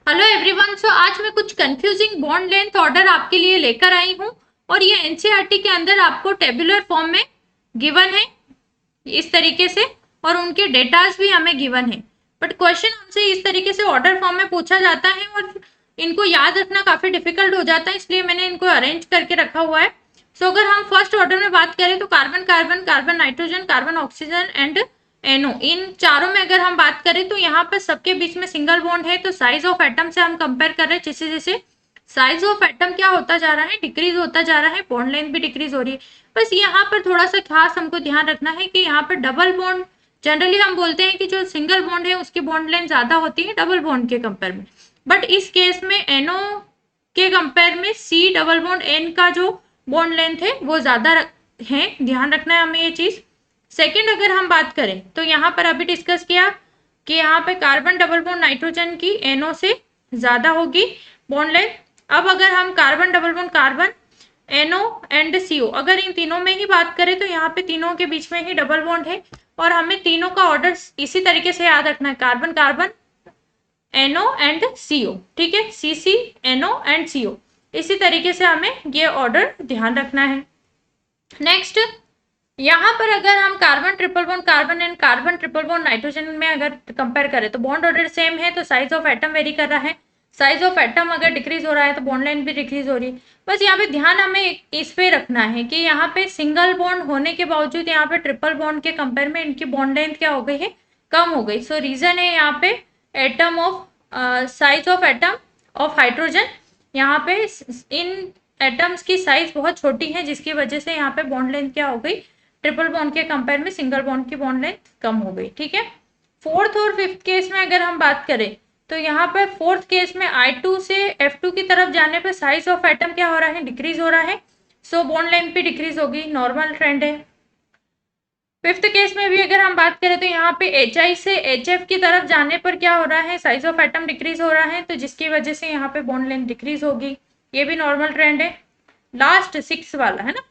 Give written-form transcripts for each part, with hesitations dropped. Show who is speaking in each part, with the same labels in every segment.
Speaker 1: Hello everyone. सो आज मैं कुछ कंफ्यूजिंग बॉन्ड लेंथ ऑर्डर आपके लिए लेकर आई हूँ और ये एनसीईआरटी के अंदर आपको टेबुलर फॉर्म में गिवन है इस तरीके से, और उनके डेटाज भी हमें गिवन है। बट क्वेश्चन हमसे इस तरीके से ऑर्डर फॉर्म में पूछा जाता है और इनको याद रखना काफी डिफिकल्ट हो जाता है, इसलिए मैंने इनको अरेंज करके रखा हुआ है। सो अगर हम फर्स्ट ऑर्डर में बात करें तो carbon carbon, carbon nitrogen, carbon oxygen and एनो, इन चारों में अगर हम बात करें तो यहाँ पर सबके बीच में सिंगल बॉन्ड है। तो साइज ऑफ एटम से हम कंपेयर कर रहे हैं, जैसे जैसे साइज ऑफ एटम क्या होता जा रहा है, डिक्रीज होता जा रहा है, बॉन्ड लेंथ भी डिक्रीज हो रही है। बस यहाँ पर थोड़ा सा खास हमको ध्यान रखना है कि यहाँ पर डबल बॉन्ड, जनरली हम बोलते हैं कि जो सिंगल बॉन्ड है उसकी बॉन्ड लेंथ ज्यादा होती है डबल बॉन्ड के कंपेयर में, बट इस केस में एनओ के कंपेयर में सी डबल बॉन्ड एन का जो बॉन्ड लेंथ है वो ज्यादा है, ध्यान रखना है हमें ये चीज। सेकंड अगर हम बात करें तो यहाँ पर अभी डिस्कस किया कि यहाँ पे कार्बन डबल बॉन्ड नाइट्रोजन की एनओ से ज्यादा होगी बॉन्ड लेंथ। अब अगर हम carbon double bond carbon, NO and CO, अगर इन तीनों में ही बात करें तो यहाँ पे तीनों के बीच में ही डबल बॉन्ड है और हमें तीनों का ऑर्डर इसी तरीके से याद रखना है, carbon carbon, NO and CO, ठीक है, सी सी एनओ एंड सीओ, इसी तरीके से हमें ये ऑर्डर ध्यान रखना है। नेक्स्ट यहाँ पर अगर हम carbon triple bond carbon and carbon triple bond nitrogen में अगर कंपेयर करें तो बॉन्ड ऑर्डर सेम है, तो साइज ऑफ एटम वेरी कर रहा है। साइज ऑफ एटम अगर डिक्रीज हो रहा है तो बॉन्ड लेंथ भी डिक्रीज हो रही है। बस यहाँ पे ध्यान हमें इस पे रखना है कि यहाँ पे सिंगल बॉन्ड होने के बावजूद यहाँ पे ट्रिपल बॉन्ड के कंपेयर में इनकी बॉन्ड लेंथ क्या हो गई है, कम हो गई। सो रीजन है यहाँ पे atom of size of atom of hydrogen, यहाँ पे इन एटम्स की साइज बहुत छोटी है जिसकी वजह से यहाँ पे बॉन्ड लेंथ क्या हो गई, ट्रिपल बॉन्ड के कंपेयर में सिंगल बॉन्ड की बॉन्ड लेंथ कम हो गई, ठीक है। फोर्थ और फिफ्थ केस में अगर हम बात करें तो यहाँ पर फोर्थ केस में I2 से F2 की तरफ जाने पर साइज ऑफ एटम क्या हो रहा है, डिक्रीज हो रहा है। सो बॉन्ड लेंथ भी डिक्रीज होगी, नॉर्मल ट्रेंड है। फिफ्थ केस में भी अगर हम बात करें तो यहाँ पे HI से HF की तरफ जाने पर क्या हो रहा है, साइज ऑफ एटम डिक्रीज हो रहा है, तो जिसकी वजह से यहाँ पे बॉन्ड लेंथ डिक्रीज होगी, ये भी नॉर्मल ट्रेंड है। लास्ट सिक्स वाला है ना,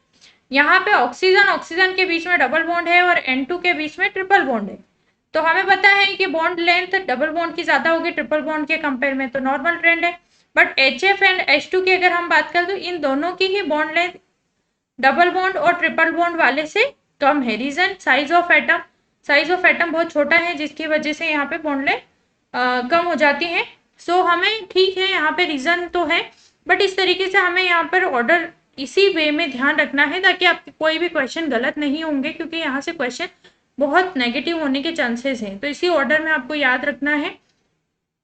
Speaker 1: यहाँ पे ऑक्सीजन ऑक्सीजन के बीच में डबल बॉन्ड है और N2 के बीच में ट्रिपल बॉन्ड है, तो हमें पता है कि बॉन्ड लेंथ डबल बॉन्ड की ज्यादा होगी ट्रिपल बॉन्ड के कंपेयर में, तो नॉर्मल ट्रेंड है। बट HF एंड H2 की अगर हम बात करें तो इन दोनों की ही बॉन्ड लेंथ डबल बॉन्ड और ट्रिपल बॉन्ड वाले से कम है। रीजन साइज ऑफ एटम बहुत छोटा है जिसकी वजह से यहाँ पे बॉन्ड लेंथ कम हो जाती है। सो हमें ठीक है यहाँ पे रीजन तो है, बट इस तरीके से हमें यहाँ पर ऑर्डर इसी वे में ध्यान रखना है ताकि आपके कोई भी क्वेश्चन गलत नहीं होंगे, क्योंकि यहाँ से क्वेश्चन बहुत नेगेटिव होने के चांसेस हैं। तो इसी ऑर्डर में आपको याद रखना है